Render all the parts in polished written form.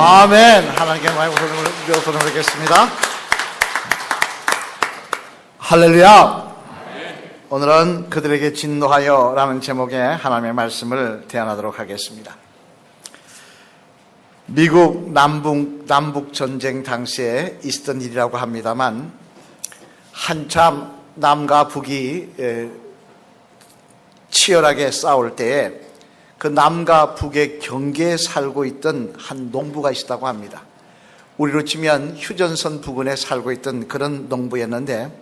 아멘. 하나님께 많이 우선을 드리겠습니다. 할렐루야. 오늘은 그들에게 진노하여 라는 제목의 하나님의 말씀을 대안하도록 하겠습니다. 미국 남북 전쟁 당시에 있었던 일이라고 합니다만, 한참 남과 북이 치열하게 싸울 때에 그 남과 북의 경계에 살고 있던 한 농부가 있었다고 합니다. 우리로 치면 휴전선 부근에 살고 있던 그런 농부였는데,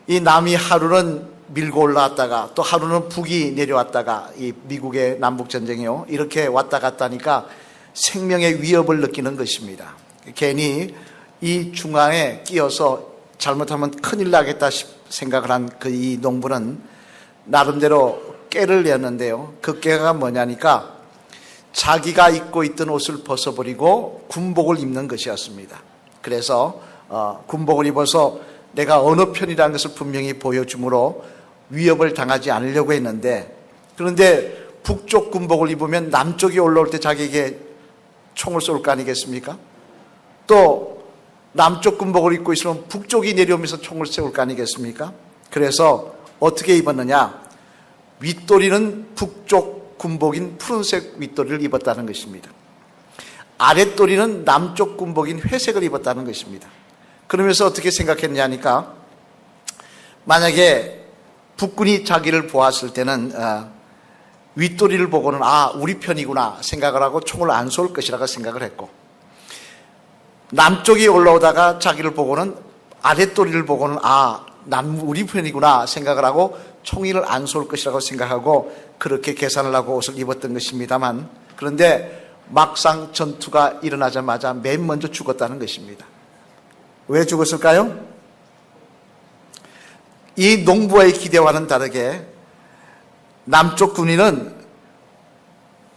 이 남이 하루는 밀고 올라왔다가 또 하루는 북이 내려왔다가, 이 미국의 남북전쟁이요, 이렇게 왔다 갔다 하니까 생명의 위협을 느끼는 것입니다. 괜히 이 중앙에 끼어서 잘못하면 큰일 나겠다 생각을 한 그 이 농부는 나름대로 깨를 냈는데요, 그 깨가 뭐냐니까 자기가 입고 있던 옷을 벗어버리고 군복을 입는 것이었습니다. 그래서 군복을 입어서 내가 어느 편이라는 것을 분명히 보여주므로 위협을 당하지 않으려고 했는데, 그런데 북쪽 군복을 입으면 남쪽이 올라올 때 자기에게 총을 쏠 거 아니겠습니까? 또 남쪽 군복을 입고 있으면 북쪽이 내려오면서 총을 쏘을 거 아니겠습니까? 그래서 어떻게 입었느냐? 윗도리는 북쪽 군복인 푸른색 윗도리를 입었다는 것입니다. 아랫도리는 남쪽 군복인 회색을 입었다는 것입니다. 그러면서 어떻게 생각했냐니까, 만약에 북군이 자기를 보았을 때는 윗도리를 보고는 우리 편이구나 생각을 하고 총을 안 쏠 것이라고 생각을 했고, 남쪽이 올라오다가 자기를 보고는 아랫도리를 보고는 우리 편이구나 생각을 하고 총을 안 쏠 것이라고 생각하고 그렇게 계산을 하고 옷을 입었던 것입니다만, 그런데 막상 전투가 일어나자마자 맨 먼저 죽었다는 것입니다. 왜 죽었을까요? 이 농부의 기대와는 다르게 남쪽 군인은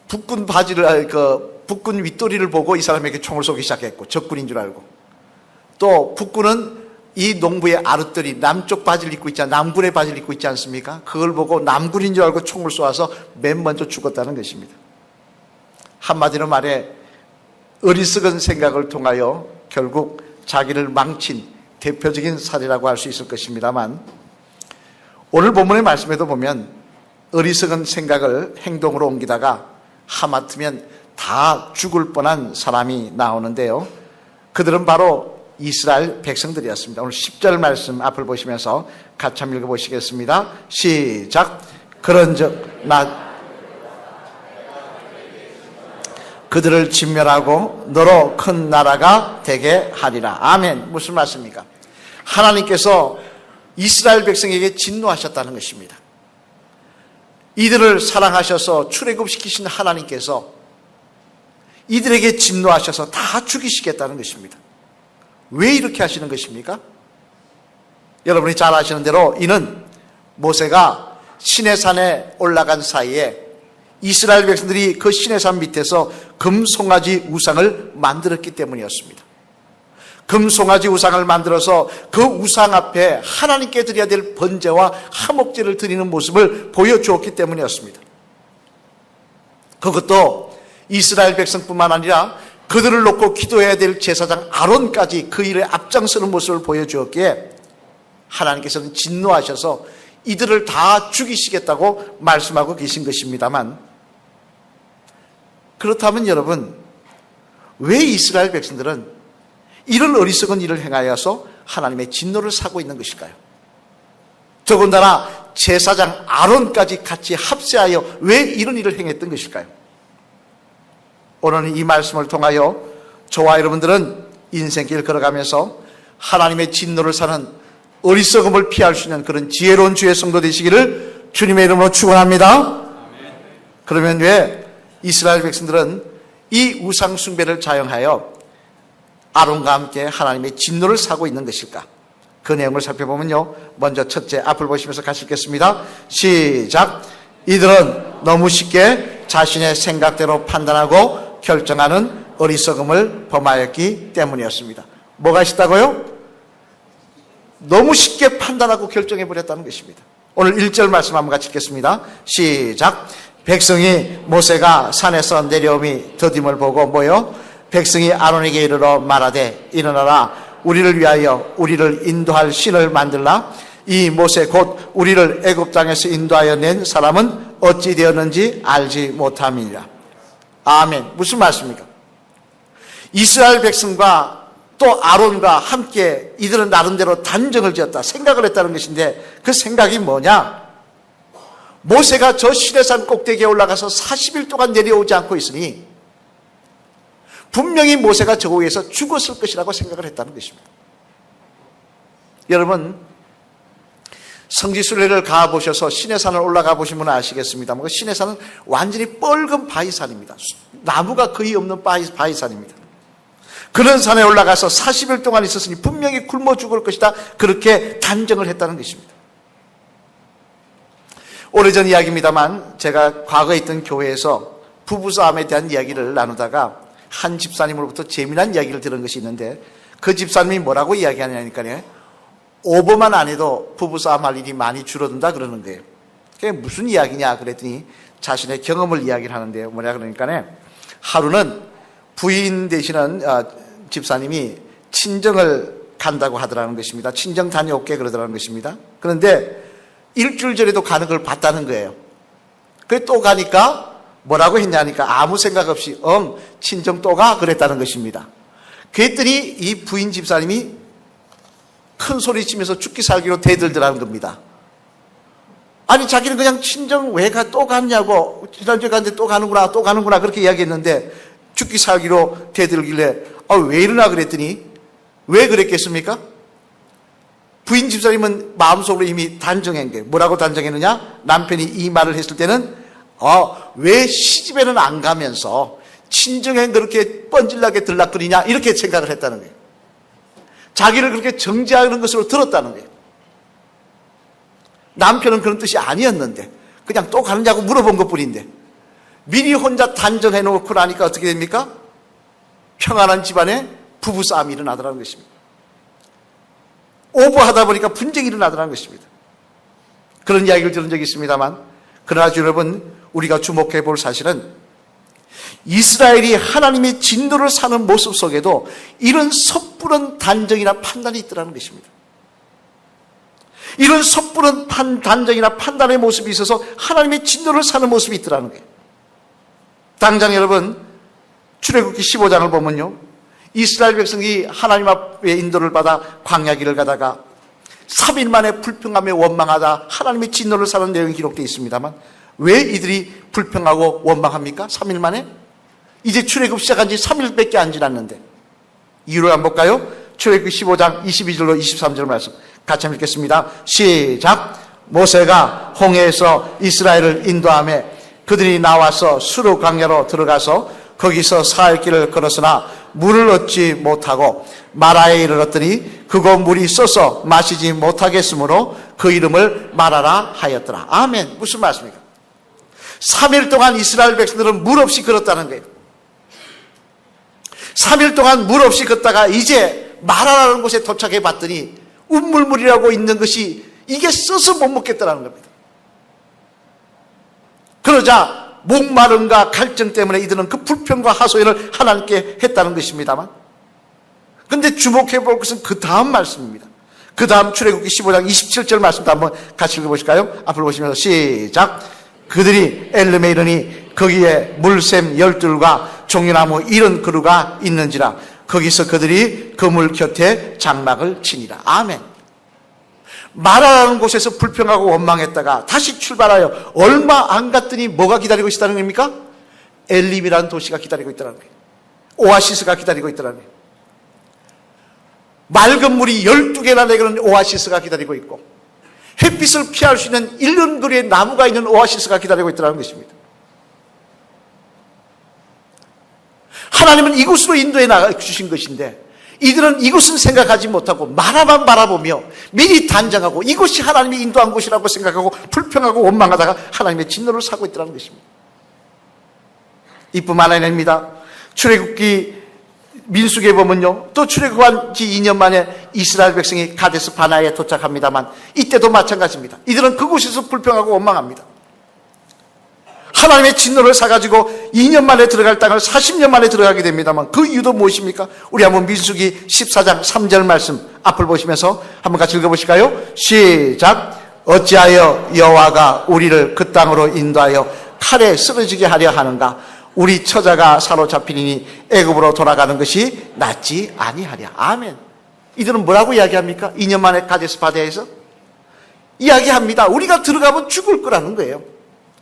북군 윗도리를 보고 이 사람에게 총을 쏘기 시작했고, 적군인 줄 알고, 또 북군은 이 농부의 아랫도리, 남쪽 바지를 입고 있지 남군의 바지를 입고 있지 않습니까? 그걸 보고 남군인 줄 알고 총을 쏘아서 맨 먼저 죽었다는 것입니다. 한마디로 말해 어리석은 생각을 통하여 결국 자기를 망친 대표적인 사례라고 할 수 있을 것입니다만, 오늘 본문의 말씀에도 보면 어리석은 생각을 행동으로 옮기다가 하마터면 다 죽을 뻔한 사람이 나오는데요, 그들은 바로 이스라엘 백성들이었습니다. 오늘 10절 말씀 앞을 보시면서 같이 한번 읽어보시겠습니다. 시작. 그런즉 그들을 진멸하고 너로 큰 나라가 되게 하리라. 아멘. 무슨 말씀입니까? 하나님께서 이스라엘 백성에게 진노하셨다는 것입니다. 이들을 사랑하셔서 출애굽시키신 하나님께서 이들에게 진노하셔서 다 죽이시겠다는 것입니다. 왜 이렇게 하시는 것입니까? 여러분이 잘 아시는 대로 이는 모세가 시내산에 올라간 사이에 이스라엘 백성들이 그 시내산 밑에서 금송아지 우상을 만들었기 때문이었습니다. 금송아지 우상을 만들어서 그 우상 앞에 하나님께 드려야 될 번제와 화목제를 드리는 모습을 보여주었기 때문이었습니다. 그것도 이스라엘 백성뿐만 아니라 그들을 놓고 기도해야 될 제사장 아론까지 그 일에 앞장서는 모습을 보여주었기에 하나님께서는 진노하셔서 이들을 다 죽이시겠다고 말씀하고 계신 것입니다만, 그렇다면 여러분, 왜 이스라엘 백성들은 이런 어리석은 일을 행하여서 하나님의 진노를 사고 있는 것일까요? 더군다나 제사장 아론까지 같이 합세하여 왜 이런 일을 행했던 것일까요? 오늘은 이 말씀을 통하여 저와 여러분들은 인생길 걸어가면서 하나님의 진노를 사는 어리석음을 피할 수 있는 그런 지혜로운 주의 성도 되시기를 주님의 이름으로 축원합니다. 그러면 왜 이스라엘 백성들은 이 우상 숭배를 자영하여 아론과 함께 하나님의 진노를 사고 있는 것일까? 그 내용을 살펴보면요, 먼저 첫째 앞을 보시면서 같이 읽겠습니다. 시작. 이들은 너무 쉽게 자신의 생각대로 판단하고 결정하는 어리석음을 범하였기 때문이었습니다. 뭐가 있었다고요? 너무 쉽게 판단하고 결정해버렸다는 것입니다. 오늘 1절 말씀 한번 같이 읽겠습니다. 시작. 백성이 모세가 산에서 내려옴이 더딤을 보고 뭐요? 백성이 아론에게 이르러 말하되 일어나라 우리를 위하여 우리를 인도할 신을 만들라. 이 모세 곧 우리를 애굽 땅에서 인도하여 낸 사람은 어찌 되었는지 알지 못함이니라. 아멘. 무슨 말씀입니까? 이스라엘 백성과 또 아론과 함께 이들은 나름대로 단정을 지었다, 생각을 했다는 것인데, 그 생각이 뭐냐? 모세가 저 시내산 꼭대기에 올라가서 40일 동안 내려오지 않고 있으니 분명히 모세가 저 위에서 죽었을 것이라고 생각을 했다는 것입니다. 여러분, 성지순례를 가보셔서 시내산을 올라가 보신 분은 아시겠습니다만, 그 시내산은 완전히 뻘건 바위산입니다. 나무가 거의 없는 바위산입니다. 그런 산에 올라가서 40일 동안 있었으니 분명히 굶어 죽을 것이다, 그렇게 단정을 했다는 것입니다. 오래전 이야기입니다만, 제가 과거에 있던 교회에서 부부싸움에 대한 이야기를 나누다가 한 집사님으로부터 재미난 이야기를 들은 것이 있는데, 그 집사님이 뭐라고 이야기하냐니까요, 오버만 안 해도 부부싸움 할 일이 많이 줄어든다 그러는 거예요. 그게 무슨 이야기냐 그랬더니 자신의 경험을 이야기를 하는데요. 뭐냐 그러니까 하루는 부인 되시는 집사님이 친정을 간다고 하더라는 것입니다. 친정 다녀올게 그러더라는 것입니다. 그런데 일주일 전에도 가는 걸 봤다는 거예요. 그래 또 가니까 뭐라고 했냐니까 아무 생각 없이 친정 또 가 그랬다는 것입니다. 그랬더니 이 부인 집사님이 큰 소리 치면서 죽기 살기로 대들더라는 겁니다. 아니 자기는 그냥 친정 왜 또 갔냐고, 지난주에 갔는데 또 가는구나 그렇게 이야기했는데 죽기 살기로 대들길래 왜 이러나 그랬더니, 왜 그랬겠습니까? 부인 집사님은 마음속으로 이미 단정한 게 뭐라고 단정했느냐? 남편이 이 말을 했을 때는 왜 시집에는 안 가면서 친정에 그렇게 뻔질나게 들락거리냐 이렇게 생각을 했다는 거예요. 자기를 그렇게 정죄하는 것으로 들었다는 거예요. 남편은 그런 뜻이 아니었는데 그냥 또 가느냐고 물어본 것뿐인데, 미리 혼자 단정해 놓고 나니까 어떻게 됩니까? 평안한 집안에 부부싸움이 일어나더라는 것입니다. 오버하다 보니까 분쟁이 일어나더라는 것입니다. 그런 이야기를 들은 적이 있습니다만, 그러나 여러분, 우리가 주목해 볼 사실은 이스라엘이 하나님의 진노를 사는 모습 속에도 이런 섣부른 단정이나 판단이 있더라는 것입니다. 이런 섣부른 단정이나 판단의 모습이 있어서 하나님의 진노를 사는 모습이 있더라는 거예요. 당장 여러분, 출애굽기 15장을 보면요, 이스라엘 백성이 하나님 앞에 인도를 받아 광야길을 가다가 3일 만에 불평하며 원망하다 하나님의 진노를 사는 내용이 기록되어 있습니다만, 왜 이들이 불평하고 원망합니까? 3일 만에? 이제 출애굽 시작한 지 3일밖에 안 지났는데. 이유를 한번 볼까요? 출애굽기 15장 22절로 23절 말씀 같이 한번 읽겠습니다. 시작. 모세가 홍해에서 이스라엘을 인도하며 그들이 나와서 수르 광야로 들어가서 거기서 사흘 길을 걸었으나 물을 얻지 못하고 마라에 이르렀더니 그곳 물이 써서 마시지 못하겠으므로 그 이름을 마라라 하였더라. 아멘. 무슨 말씀입니까? 3일 동안 이스라엘 백성들은 물 없이 걸었다는 거예요. 3일 동안 물 없이 걷다가 이제 마라라는 곳에 도착해 봤더니 운물물이라고 있는 것이 이게 써서 못 먹겠다는 겁니다. 그러자 목마름과 갈증 때문에 이들은 그 불평과 하소연을 하나님께 했다는 것입니다만, 그런데 주목해 볼 것은 그 다음 말씀입니다. 그 다음 출애굽기 15장 27절 말씀도 한번 같이 읽어보실까요? 앞으로 보시면서 시작. 그들이 엘름에 이르니 거기에 물샘 12과 종려나무 70그루가 있는지라 거기서 그들이 그 물 곁에 장막을 치니라. 아멘. 마라라는 곳에서 불평하고 원망했다가 다시 출발하여 얼마 안 갔더니 뭐가 기다리고 있다는 겁니까? 엘림이라는 도시가 기다리고 있다는 거예요. 오아시스가 기다리고 있다는 거예요. 맑은 물이 12개나 내리는 오아시스가 기다리고 있고, 햇빛을 피할 수 있는 1년거리의 나무가 있는 오아시스가 기다리고 있다는 것입니다. 하나님은 이곳으로 인도해 나가 주신 것인데 이들은 이곳은 생각하지 못하고 마라만 바라보며 미리 단정하고 이곳이 하나님이 인도한 곳이라고 생각하고 불평하고 원망하다가 하나님의 진노를 사고 있다는 것입니다. 이뿐만 아닙니다. 출애굽기 민수기에 보면요, 또 출애굽한 지 2년 만에 이스라엘 백성이 가데스 바나에 도착합니다만 이때도 마찬가지입니다. 이들은 그곳에서 불평하고 원망합니다. 하나님의 진노를 사가지고 2년 만에 들어갈 땅을 40년 만에 들어가게 됩니다만 그 이유도 무엇입니까? 우리 한번 민수기 14장 3절 말씀 앞을 보시면서 한번 같이 읽어보실까요? 시작. 어찌하여 여호와가 우리를 그 땅으로 인도하여 칼에 쓰러지게 하려 하는가? 우리 처자가 사로잡히니 애굽으로 돌아가는 것이 낫지 아니하랴. 아멘. 이들은 뭐라고 이야기합니까? 2년 만에 가데스 바네아에서 이야기합니다. 우리가 들어가면 죽을 거라는 거예요.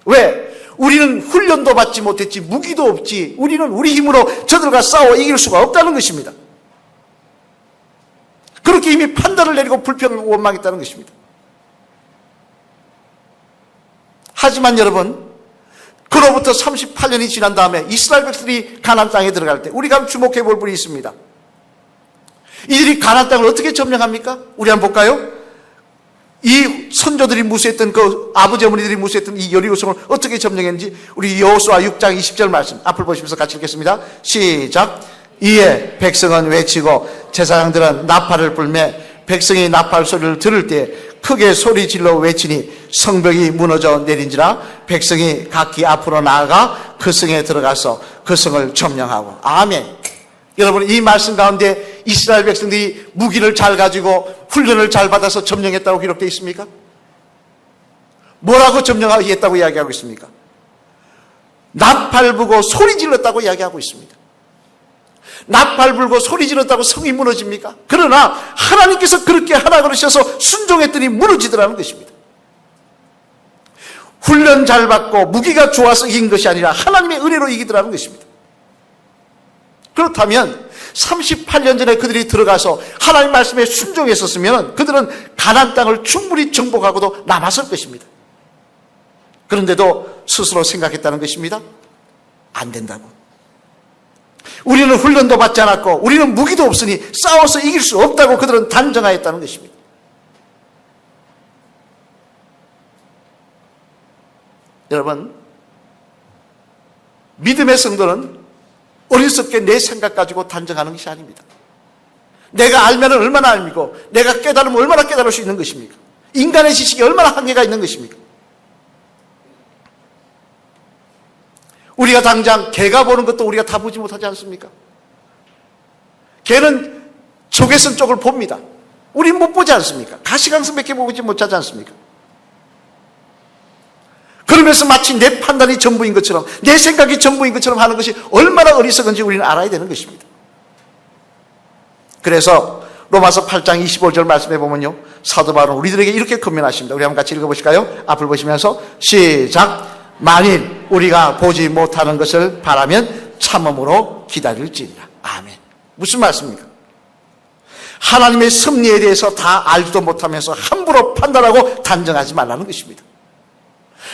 왜? 우리는 훈련도 받지 못했지, 무기도 없지, 우리는 우리 힘으로 저들과 싸워 이길 수가 없다는 것입니다. 그렇게 이미 판단을 내리고 불평하고 원망했다는 것입니다. 하지만 여러분, 그로부터 38년이 지난 다음에 이스라엘 백성들이 가나안 땅에 들어갈 때 우리가 주목해 볼 분이 있습니다. 이들이 가나안 땅을 어떻게 점령합니까? 우리 한번 볼까요? 이 선조들이 무수했던 그 아버지 어머니들이 무수했던 이 여리고성을 어떻게 점령했는지 우리 여호수아 6장 20절 말씀 앞을 보시면서 같이 읽겠습니다. 시작. 이에 백성은 외치고 제사장들은 나팔을 불매 백성이 나팔 소리를 들을 때 크게 소리 질러 외치니 성벽이 무너져 내린지라 백성이 각기 앞으로 나아가 그 성에 들어가서 그 성을 점령하고. 아멘. 여러분, 이 말씀 가운데 이스라엘 백성들이 무기를 잘 가지고 훈련을 잘 받아서 점령했다고 기록되어 있습니까? 뭐라고 점령했다고 이야기하고 있습니까? 나팔 불고 소리 질렀다고 이야기하고 있습니다. 나팔 불고 소리 질렀다고 성이 무너집니까? 그러나 하나님께서 그렇게 하라 그러셔서 순종했더니 무너지더라는 것입니다. 훈련 잘 받고 무기가 좋아서 이긴 것이 아니라 하나님의 은혜로 이기더라는 것입니다. 그렇다면 38년 전에 그들이 들어가서 하나님 말씀에 순종했었으면 그들은 가나안 땅을 충분히 정복하고도 남았을 것입니다. 그런데도 스스로 생각했다는 것입니다. 안 된다고. 우리는 훈련도 받지 않았고 우리는 무기도 없으니 싸워서 이길 수 없다고 그들은 단정하였다는 것입니다. 여러분, 믿음의 성도는 어리석게 내 생각 가지고 단정하는 것이 아닙니다. 내가 알면 얼마나 알고 내가 깨달으면 얼마나 깨달을 수 있는 것입니까? 인간의 지식이 얼마나 한계가 있는 것입니까? 우리가 당장 개가 보는 것도 우리가 다 보지 못하지 않습니까? 개는 적외선 쪽을 봅니다. 우리는 못 보지 않습니까? 가시광선밖에 보지 못하지 않습니까? 그러면서 마치 내 판단이 전부인 것처럼 내 생각이 전부인 것처럼 하는 것이 얼마나 어리석은지 우리는 알아야 되는 것입니다. 그래서 로마서 8장 25절 말씀해 보면요, 사도 바울은 우리들에게 이렇게 권면하십니다. 우리 한번 같이 읽어보실까요? 앞을 보시면서 시작. 만일 우리가 보지 못하는 것을 바라면 참음으로 기다릴지니라. 아멘. 무슨 말씀입니까? 하나님의 섭리에 대해서 다 알지도 못하면서 함부로 판단하고 단정하지 말라는 것입니다.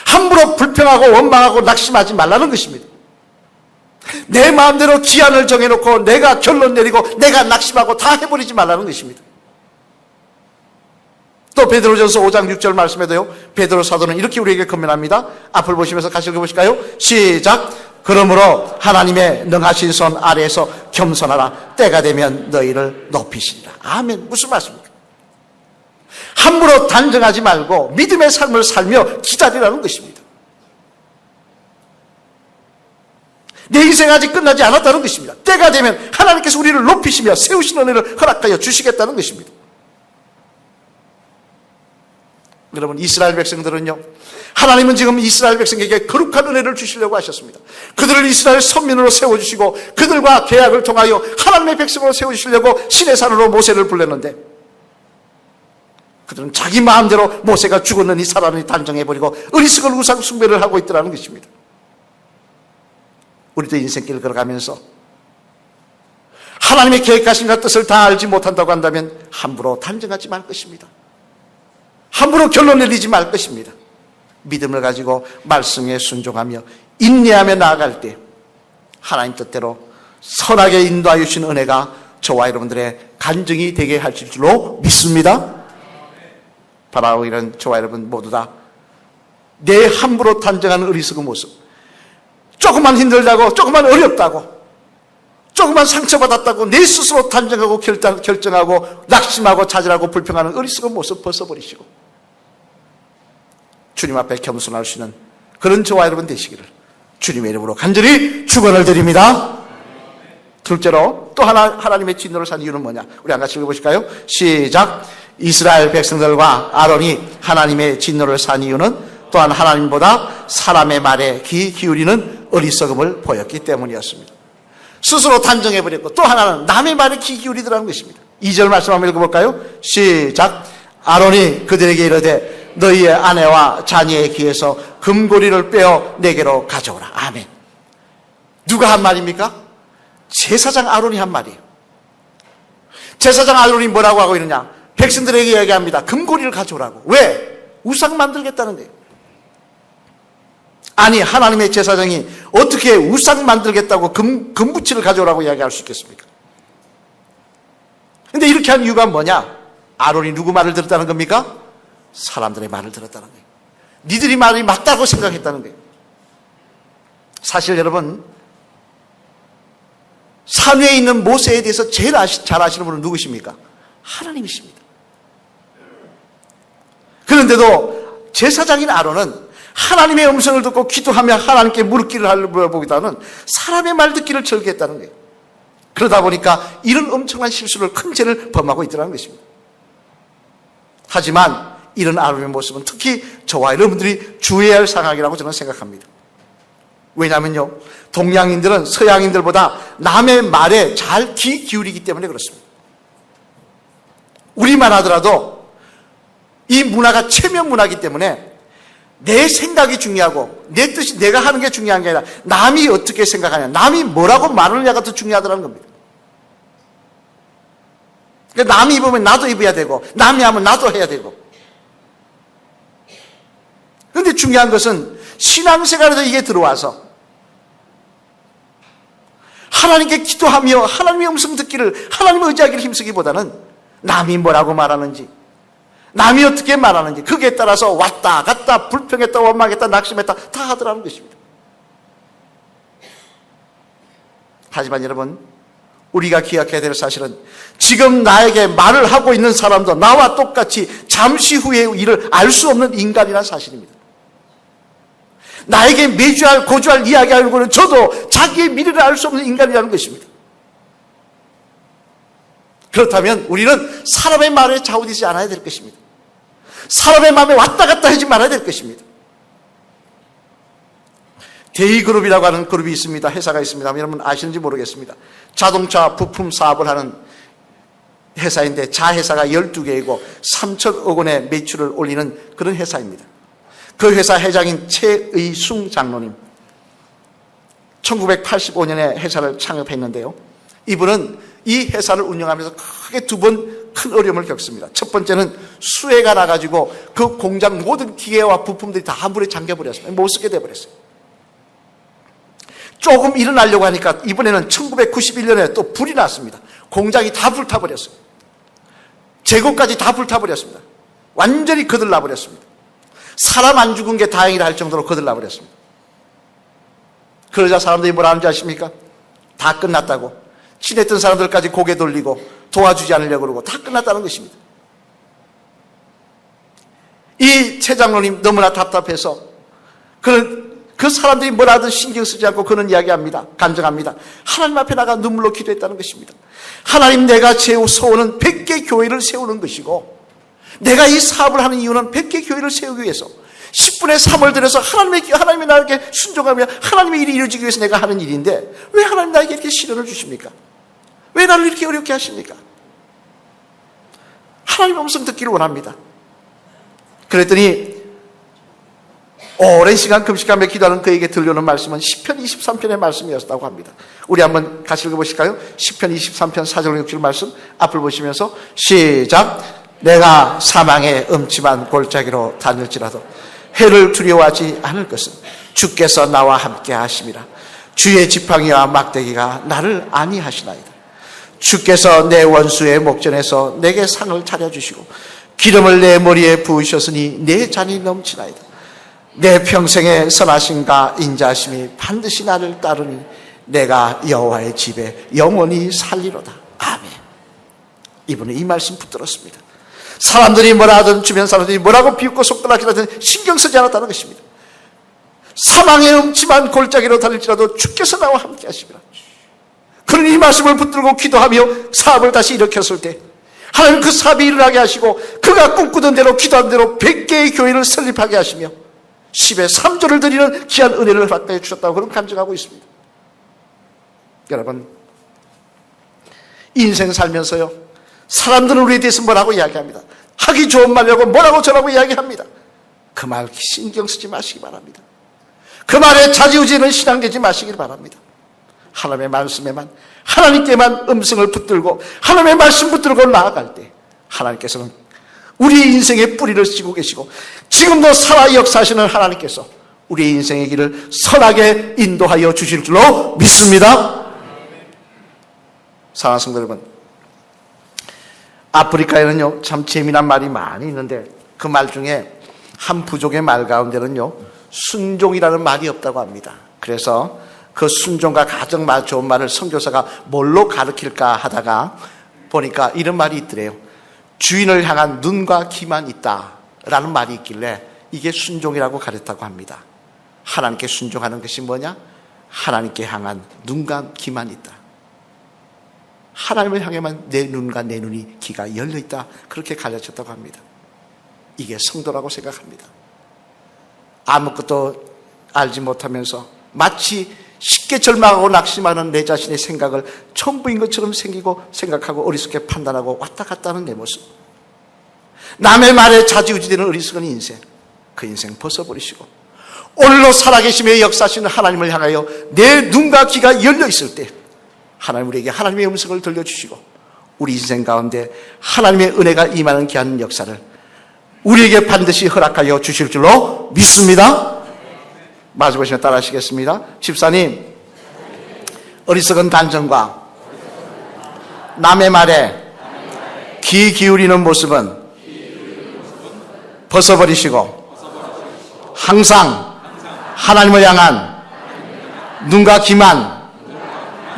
함부로 불평하고 원망하고 낙심하지 말라는 것입니다. 내 마음대로 기한을 정해놓고 내가 결론 내리고 내가 낙심하고 다 해버리지 말라는 것입니다. 또 베드로전서 5장 6절 말씀에도요, 베드로 사도는 이렇게 우리에게 권면합니다. 앞을 보시면서 같이 읽어보실까요? 시작. 그러므로 하나님의 능하신 손 아래에서 겸손하라. 때가 되면 너희를 높이시리라. 아멘. 무슨 말씀입니까? 함부로 단정하지 말고 믿음의 삶을 살며 기다리라는 것입니다. 내 인생 아직 끝나지 않았다는 것입니다. 때가 되면 하나님께서 우리를 높이시며 세우신 은혜를 허락하여 주시겠다는 것입니다. 여러분, 이스라엘 백성들은요, 하나님은 지금 이스라엘 백성에게 거룩한 은혜를 주시려고 하셨습니다. 그들을 이스라엘 선민으로 세워주시고 그들과 계약을 통하여 하나님의 백성으로 세워주시려고 시내산으로 모세를 불렀는데 그들은 자기 마음대로 모세가 죽었느니 살았느니 단정해버리고 어리석은 우상 숭배를 하고 있더라는 것입니다. 우리도 인생길을 걸어가면서 하나님의 계획하신 뜻을 다 알지 못한다고 한다면 함부로 단정하지 말 것입니다. 함부로 결론 내리지 말 것입니다. 믿음을 가지고 말씀에 순종하며 인내하며 나아갈 때 하나님 뜻대로 선하게 인도하여 주신 은혜가 저와 여러분들의 간증이 되게 하실 줄로 믿습니다. 바라고 이런 저와 여러분 모두 다 내 함부로 단정하는 어리석은 모습, 조금만 힘들다고, 조금만 어렵다고, 조금만 상처받았다고 내 스스로 단정하고 결정하고 낙심하고 좌절하고 불평하는 어리석은 모습 벗어버리시고 주님 앞에 겸손할 수 있는 그런 저와 여러분 되시기를 주님의 이름으로 간절히 축원을 드립니다. 둘째로 또 하나님의 진노를 산 이유는 뭐냐? 우리 한 같이 읽어보실까요? 시작. 이스라엘 백성들과 아론이 하나님의 진노를 산 이유는 또한 하나님보다 사람의 말에 귀 기울이는 어리석음을 보였기 때문이었습니다. 스스로 단정해버렸고 또 하나는 남의 말에 귀 기울이더라는 것입니다. 2절 말씀 한번 읽어볼까요? 시작. 아론이 그들에게 이르되 너희의 아내와 자녀의 귀에서 금고리를 빼어 내게로 가져오라. 아멘. 누가 한 말입니까? 제사장 아론이 한 말이에요. 제사장 아론이 뭐라고 하고 있느냐? 백성들에게 이야기합니다. 금고리를 가져오라고. 왜? 우상 만들겠다는 거예요. 아니, 하나님의 제사장이 어떻게 우상 만들겠다고 금부치를 가져오라고 이야기할 수 있겠습니까? 근데 이렇게 한 이유가 뭐냐? 아론이 누구 말을 들었다는 겁니까? 사람들의 말을 들었다는 거예요. 니들이 말이 맞다고 생각했다는 거예요. 사실 여러분, 산 위에 있는 모세에 대해서 제일 잘 아시는 분은 누구십니까? 하나님이십니다. 그런데도 제사장인 아론은 하나님의 음성을 듣고 기도하며 하나님께 물기를 물어보기보다는 사람의 말 듣기를 절개했다는 거예요. 그러다 보니까 이런 엄청난 실수를, 큰 죄를 범하고 있더라는 것입니다. 하지만 이런 아론의 모습은 특히 저와 여러분들이 주의해야 할 상황이라고 저는 생각합니다. 왜냐하면요, 동양인들은 서양인들보다 남의 말에 잘 귀 기울이기 때문에 그렇습니다. 우리만 하더라도 이 문화가 체면 문화이기 때문에 내 생각이 중요하고 내 뜻이, 내가 하는 게 중요한 게 아니라 남이 어떻게 생각하냐, 남이 뭐라고 말하느냐가 더 중요하다는 겁니다. 그러니까 남이 입으면 나도 입어야 되고 남이 하면 나도 해야 되고. 그런데 중요한 것은 신앙생활에서 이게 들어와서 하나님께 기도하며 하나님의 음성 듣기를, 하나님의 의지하기를 힘쓰기보다는 남이 뭐라고 말하는지, 남이 어떻게 말하는지 그게 따라서 왔다 갔다 불평했다 원망했다 낙심했다 다 하더라는 것입니다. 하지만 여러분, 우리가 기억해야 될 사실은 지금 나에게 말을 하고 있는 사람도 나와 똑같이 잠시 후의 일을 알 수 없는 인간이라는 사실입니다. 나에게 매주할 고주할 이야기하려고는 저도 자기의 미래를 알 수 없는 인간이라는 것입니다. 그렇다면 우리는 사람의 말에 좌우되지 않아야 될 것입니다. 사람의 마음에 왔다 갔다 하지 말아야 될 것입니다. 대이그룹이라고 하는 그룹이 있습니다. 회사가 있습니다. 여러분 아시는지 모르겠습니다. 자동차 부품 사업을 하는 회사인데 자회사가 12개이고 3천억 원의 매출을 올리는 그런 회사입니다. 그 회사 회장인 최의숭 장로님, 1985년에 회사를 창업했는데요. 이분은 이 회사를 운영하면서 크게 두 번 큰 어려움을 겪습니다. 첫 번째는 수해가 나가지고 그 공장 모든 기계와 부품들이 다 물에 잠겨버렸습니다. 못 쓰게 돼버렸어요. 조금 일어나려고 하니까 이번에는 1991년에 또 불이 났습니다. 공장이 다 불타버렸어요. 재고까지 다 불타버렸습니다. 완전히 거들나버렸습니다. 사람 안 죽은 게 다행이라 할 정도로 거들나버렸습니다. 그러자 사람들이 뭐라 하는지 아십니까? 다 끝났다고. 친했던 사람들까지 고개 돌리고 도와주지 않으려고 그러고 다 끝났다는 것입니다. 이 최 장로님 너무나 답답해서 그 사람들이 뭐라 하든 신경 쓰지 않고 그런 이야기합니다. 간증합니다. 하나님 앞에 나가 눈물로 기도했다는 것입니다. 하나님, 내가 세우는 100개 교회를 세우는 것이고 내가 이 사업을 하는 이유는 100개 교회를 세우기 위해서 10분의 3을 들여서 하나님이 나에게 순종하며 하나님의 일이 이루어지기 위해서 내가 하는 일인데 왜 하나님 나에게 이렇게 시련을 주십니까? 왜 나를 이렇게 어렵게 하십니까? 하나님의 음성 듣기를 원합니다. 그랬더니 오랜 시간 금식하며 기도하는 그에게 들려오는 말씀은 시편 23편의 말씀이었다고 합니다. 우리 한번 같이 읽어보실까요? 시편 23편 4절 6절 말씀 앞을 보시면서 시작. 내가 사망의 음침한 골짜기로 다닐지라도 해를 두려워하지 않을 것은 주께서 나와 함께 하심이라. 주의 지팡이와 막대기가 나를 안위하시나이다. 주께서 내 원수의 목전에서 내게 상을 차려주시고 기름을 내 머리에 부으셨으니 내 잔이 넘치나이다. 내 평생의 선하심과 인자하심이 반드시 나를 따르니 내가 여호와의 집에 영원히 살리로다. 아멘. 이분은 이 말씀 붙들었습니다. 사람들이 뭐라 하든 주변 사람들이 뭐라고 비웃고 속단하긴 하든 신경 쓰지 않았다는 것입니다. 사망의 음침한 골짜기로 달릴지라도 주께서 나와 함께 하시리라. 그는 이 말씀을 붙들고 기도하며 사업을 다시 일으켰을 때 하나님 그 사업이 일어나게 하시고 그가 꿈꾸던 대로 기도한 대로 100개의 교회를 설립하게 하시며 10의 3조를 드리는 귀한 은혜를 허락해 주셨다고 그런 감정하고 있습니다. 여러분, 인생 살면서요, 사람들은 우리에 대해서 뭐라고 이야기합니다. 하기 좋은 말이라고 뭐라고 저라고 이야기합니다. 그 말 신경 쓰지 마시기 바랍니다. 그 말에 좌지우지는 신앙되지 마시길 바랍니다. 하나님의 말씀에만, 하나님께만 음성을 붙들고 하나님의 말씀 붙들고 나아갈 때 하나님께서는 우리의 인생의 뿌리를 씌고 계시고 지금도 살아 역사하시는 하나님께서 우리의 인생의 길을 선하게 인도하여 주실 줄로 믿습니다. 사랑하는 성도 여러분, 아프리카에는요 참 재미난 말이 많이 있는데 그 말 중에 한 부족의 말 가운데는요 순종이라는 말이 없다고 합니다. 그래서 그 순종과 가장 말 좋은 말을 선교사가 뭘로 가르칠까 하다가 보니까 이런 말이 있더래요. 주인을 향한 눈과 귀만 있다라는 말이 있길래 이게 순종이라고 가르쳤다고 합니다. 하나님께 순종하는 것이 뭐냐? 하나님께 향한 눈과 귀만 있다. 하나님을 향해만 내 눈과 내 눈이 귀가 열려있다. 그렇게 가르쳤다고 합니다. 이게 성도라고 생각합니다. 아무것도 알지 못하면서 마치 쉽게 절망하고 낙심하는 내 자신의 생각을 전부인 것처럼 생기고 생각하고 어리석게 판단하고 왔다 갔다 하는 내 모습, 남의 말에 좌지우지되는 어리석은 인생, 그 인생 벗어버리시고 오늘로 살아계시며 역사하시는 하나님을 향하여 내 눈과 귀가 열려있을 때 하나님 우리에게 하나님의 음성을 들려주시고 우리 인생 가운데 하나님의 은혜가 임하는 귀한 역사를 우리에게 반드시 허락하여 주실 줄로 믿습니다. 마주보시며 따라 하시겠습니다. 집사님, 어리석은 단정과 남의 말에 귀 기울이는 모습은 벗어버리시고 항상 하나님을 향한 눈과 귀만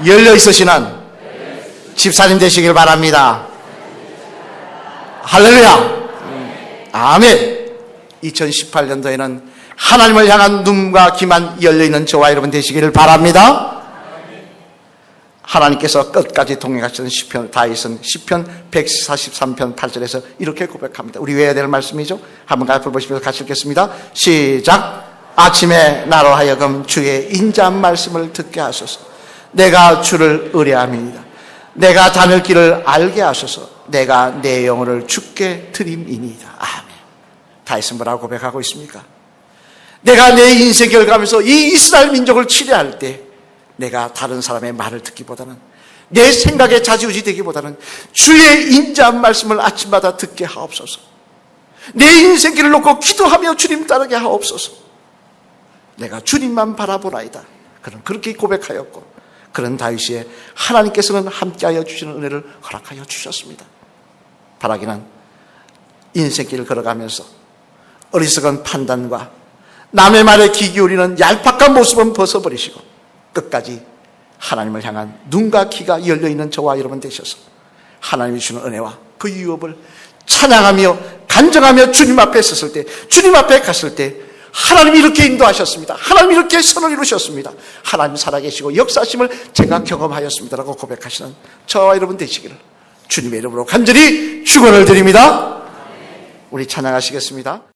열려 있으시는 집사님 되시길 바랍니다. 할렐루야. 아멘. 2018년도에는 하나님을 향한 눈과 귀만 열려있는 저와 여러분 되시기를 바랍니다. 하나님께서 끝까지 동행하시는 시편, 다윗은 시편 143편 8절에서 이렇게 고백합니다. 우리 외워야 될 말씀이죠. 한번 앞을 보시면서 같이 읽겠습니다. 시작. 아침에 나로 하여금 주의 인자한 말씀을 듣게 하소서. 내가 주를 의뢰함이니이다. 내가 다닐 길을 알게 하소서. 내가 내 영혼을 주께 드림이니이다. 아멘. 다윗은 뭐라고 고백하고 있습니까? 내가 내 인생 결과하면서 이 이스라엘 민족을 치료할 때 내가 다른 사람의 말을 듣기보다는 내 생각에 좌지우지 되기보다는 주의 인자한 말씀을 아침마다 듣게 하옵소서. 내 인생길을 놓고 기도하며 주님 따르게 하옵소서. 내가 주님만 바라보나이다. 그렇게 고백하였고 그런 다윗이 하나님께서는 함께하여 주시는 은혜를 허락하여 주셨습니다. 바라기는 인생길을 걸어가면서 어리석은 판단과 남의 말에 귀 기울이는 얄팍한 모습은 벗어버리시고 끝까지 하나님을 향한 눈과 귀가 열려있는 저와 여러분 되셔서 하나님이 주시는 은혜와 그 유업을 찬양하며 간증하며 주님 앞에 섰을 때, 주님 앞에 갔을 때 하나님이 이렇게 인도하셨습니다. 하나님이 이렇게 선을 이루셨습니다. 하나님 살아계시고 역사하심을 제가 경험하였습니다라고 고백하시는 저와 여러분 되시기를 주님의 이름으로 간절히 축원을 드립니다. 우리 찬양하시겠습니다.